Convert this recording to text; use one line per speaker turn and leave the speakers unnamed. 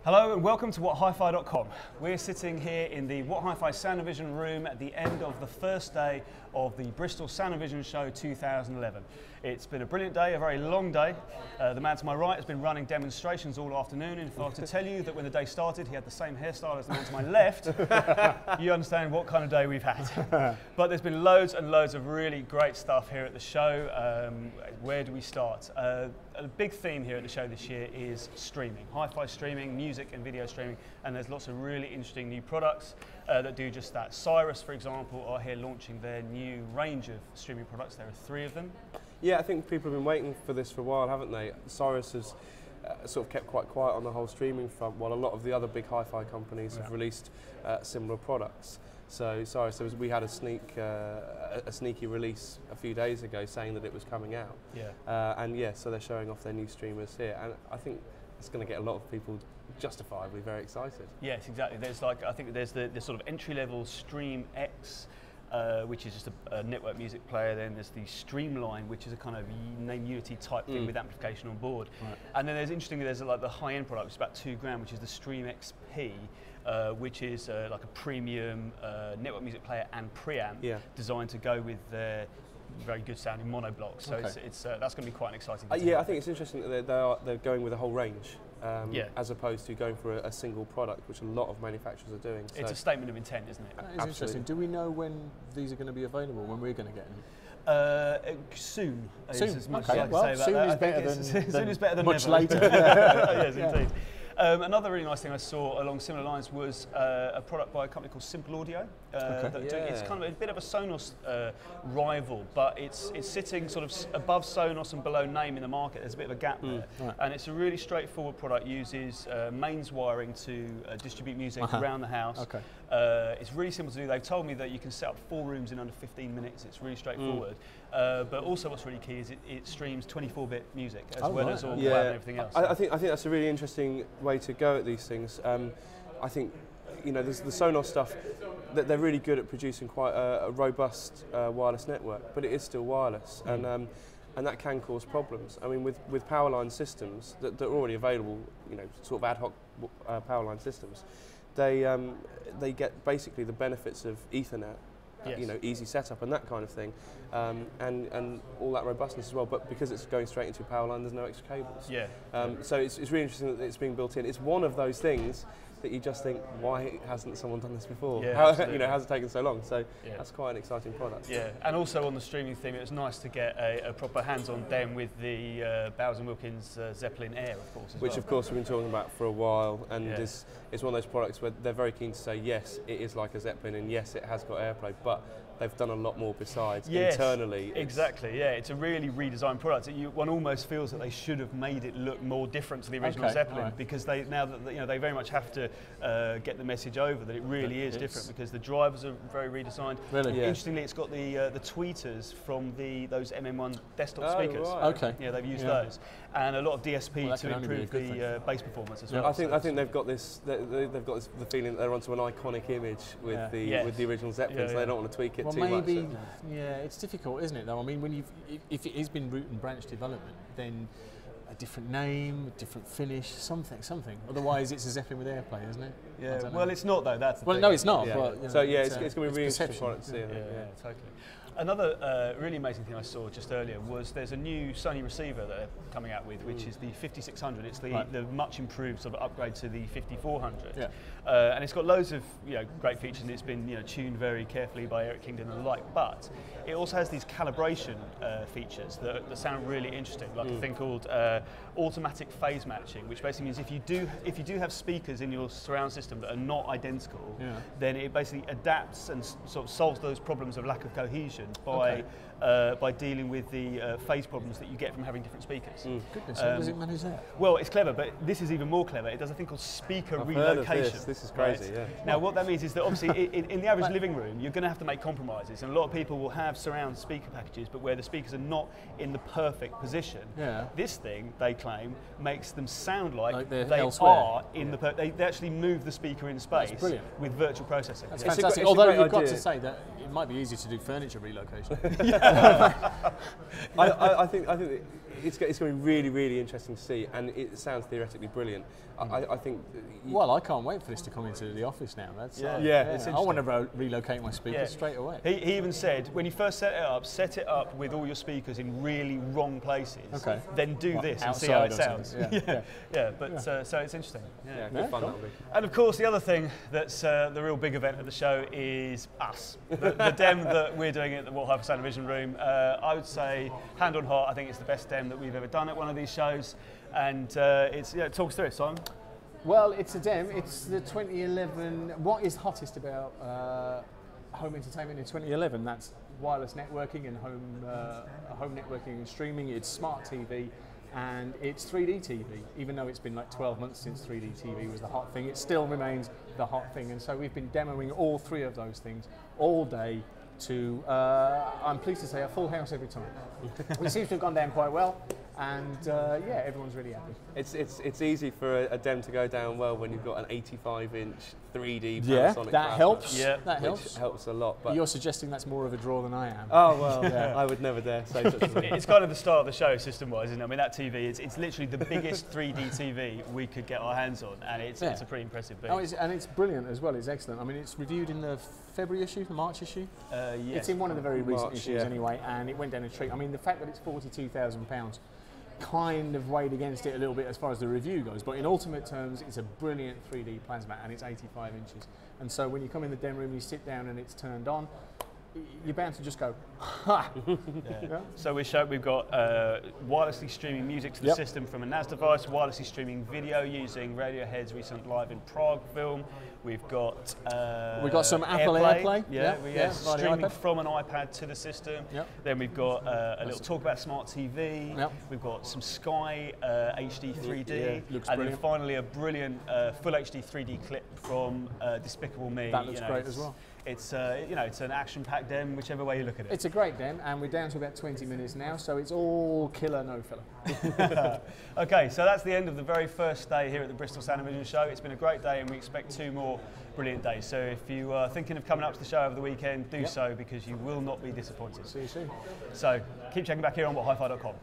Hello and welcome to WhatHiFi.com. We're sitting here in the What Hi-Fi Sound and Vision room at the end of the first day of the Bristol Sound and Vision Show 2011. It's been a brilliant day, a very long day. The man to my right has been running demonstrations all afternoon. And if I were to tell you that when the day started he had the same hairstyle as the man to my left, you understand what kind of day we've had. But there's been loads and loads of really great stuff here at the show. Where do we start? A big theme here at the show this year is streaming, hi-fi streaming, music and video streaming, and there's lots of really interesting new products that do just that. Cyrus, for example, are here launching their new range of streaming products. There are 3 of them.
Yeah, I think people have been waiting for this for a while, haven't they? Cyrus has sort of kept quite quiet on the whole streaming front, while a lot of the other big hi-fi companies have released similar products. So Cyrus, we had a sneaky release a few days ago saying that it was coming out. Yeah. And yeah, so they're showing off their new streamers here, and I think it's going to get a lot of people justifiably very excited. Yes,
exactly. There's I think there's the sort of entry-level Stream X, which is just a network music player. Then there's the Streamline, which is a kind of name Unity type thing with amplification on board. Right. And then there's like the high-end product, which is about £2 which is the Stream XP. Which is like a premium network music player and preamp designed to go with their very good sounding mono blocks. So it's that's going to be quite an exciting thing.
Yeah, I think it's interesting that they're going with a whole range as opposed to going for a single product, which a lot of manufacturers are doing. So
it's a statement of intent, isn't it?
That is interesting. Do we know when these are going to be available, when we're going to get them?
Soon.
Soon.
As much
as
I can say about that.
Soon is better than
much
never.
later. Yes, indeed. Another really nice thing I saw along similar lines was a product by a company called Simple Audio. It's kind of a bit of a Sonos rival, but it's sitting sort of above Sonos and below Name in the market. There's a bit of a gap there. Right. And it's a really straightforward product, uses mains wiring to distribute music around the house. Okay. It's really simple to do. They've told me that you can set up 4 rooms in under 15 minutes. It's really straightforward. But also what's really key is it streams 24-bit music as well as all and everything else.
I think that's a really interesting way to go at these things. I think, you know, there's the Sonos stuff, that they're really good at producing quite a robust wireless network, but it is still wireless, and that can cause problems. I mean, with powerline systems that are already available, you know, sort of ad hoc powerline systems, they get basically the benefits of Ethernet. You know, easy setup and that kind of thing, and all that robustness as well. But because it's going straight into a power line, there's no extra cables. So it's really interesting that it's being built in. It's one of those things that you just think, why hasn't someone done this before? How has it taken so long? So that's quite an exciting product.
Yeah, and also on the streaming theme, it was nice to get a proper hands-on demo with the Bowers & Wilkins Zeppelin Air, of course.
Which, of course, we've been talking about for a while, and it's one of those products where they're very keen to say, yes, it is like a Zeppelin, and yes, it has got AirPlay, but they've done a lot more besides internally.
Exactly, yeah. It's a really redesigned product. One almost feels that they should have made it look more different to the original Zeppelin, because they they very much have to get the message over that it really is different, because the drivers are very redesigned.
Really?
Yeah. Interestingly, it's got the tweeters from those MM1 desktop speakers.
Right.
Okay.
Yeah, they've used those, and a lot of DSP to improve the bass performance as well.
I think they've got this. They've got the feeling that they're onto an iconic image with the original Zeppelin, so they don't want to tweak it too much.
Yeah, it's difficult, isn't it? Though I mean, when if it has been root and branch development, then a different name, a different finish, something. Otherwise, it's a Zeppelin with AirPlay, isn't it?
Yeah. Well, it's not though. That's the thing.
No, it's not.
Yeah.
But, you know,
so yeah, it's going to be really interesting product to see.
Yeah, totally. Another really amazing thing I saw just earlier was there's a new Sony receiver that they're coming out with, which is the 5600. It's the much improved sort of upgrade to the 5400. Yeah. And it's got loads of great features, and it's been tuned very carefully by Eric Kingdon and the like. But it also has these calibration features that sound really interesting, like a thing called automatic phase matching, which basically means if you do have speakers in your surround system that are not identical, then it basically adapts and sort of solves those problems of lack of cohesion by dealing with the phase problems that you get from having different speakers.
Goodness, how does it manage that?
Well, it's clever, but this is even more clever. It does a thing called speaker relocation.
This is crazy,
Now, what that means is that obviously in the average living room, you're going to have to make compromises, and a lot of people will have surround speaker packages, but where the speakers are not in the perfect position. This thing, they claim, makes them sound like they are in the they actually move the speaker in space with virtual processing.
That's fantastic. Although you've got to say that it might be easy to do furniture relocation.
I think it's going to be really, really interesting to see, and it sounds theoretically brilliant. I think.
Well, I can't wait for this to come into the office now. That's
it's
I want to relocate my speakers straight away.
He even said when you first set it up with all your speakers in really wrong places.
Okay.
Then do this and see how it sounds. But so it's interesting.
Yeah, good fun that'll be.
And of course, the other thing that's the real big event of the show is us. The dem that we're doing at the What Hi-Fi Sound Vision Room. I would say, hand on heart, I think it's the best dem that we've ever done at one of these shows. And talk us through it, Simon.
Well, it's a dem. It's the 2011. What is hottest about home entertainment in 2011? That's wireless networking and home networking and streaming. It's smart TV and it's 3D TV. Even though it's been like 12 months since 3D TV was the hot thing, it still remains the hot thing. And so we've been demoing all three of those things all day to, I'm pleased to say, a full house every time. It seems to have gone down quite well. And everyone's really happy.
It's easy for a dem to go down well when you've got an 85-inch 3D Panasonic
that
plasma,
helps.
Yeah,
that
which
helps.
Helps a lot. But
you're suggesting that's more of a draw than I am.
Oh well, I would never dare say such a thing.
It's kind of the start of the show, system-wise, isn't it? I mean, that TV it's literally the biggest 3D TV we could get our hands on, and it's a pretty impressive beast.
Oh, it's brilliant as well. It's excellent. I mean, it's reviewed in the February issue, the March issue.
Yes.
It's in one of the very recent issues anyway, and it went down a treat. I mean, the fact that it's £42,000 kind of weighed against it a little bit as far as the review goes, but in ultimate terms it's a brilliant 3D plasma and it's 85 inches, and so when you come in the den room, you sit down and it's turned on, you're bound to just go, ha!
So we've got wirelessly streaming music to the system from a NAS device, wirelessly streaming video using Radiohead's recent Live in Prague film. We've got
some Apple AirPlay.
Streaming from an iPad to the system. Then we've got a little talk about smart TV. We've got some Sky HD 3D, and then finally a brilliant full HD 3D clip from Despicable Me.
That looks great as well.
It's it's an action-packed dem, whichever way you look at it.
It's a great dem, and we're down to about 20 minutes now, so it's all killer, no filler.
Okay, so that's the end of the very first day here at the Bristol Sound and Vision show. It's been a great day, and we expect 2 more brilliant days. So if you are thinking of coming up to the show over the weekend, do so, because you will not be disappointed.
See you soon.
So keep checking back here on whathifi.com.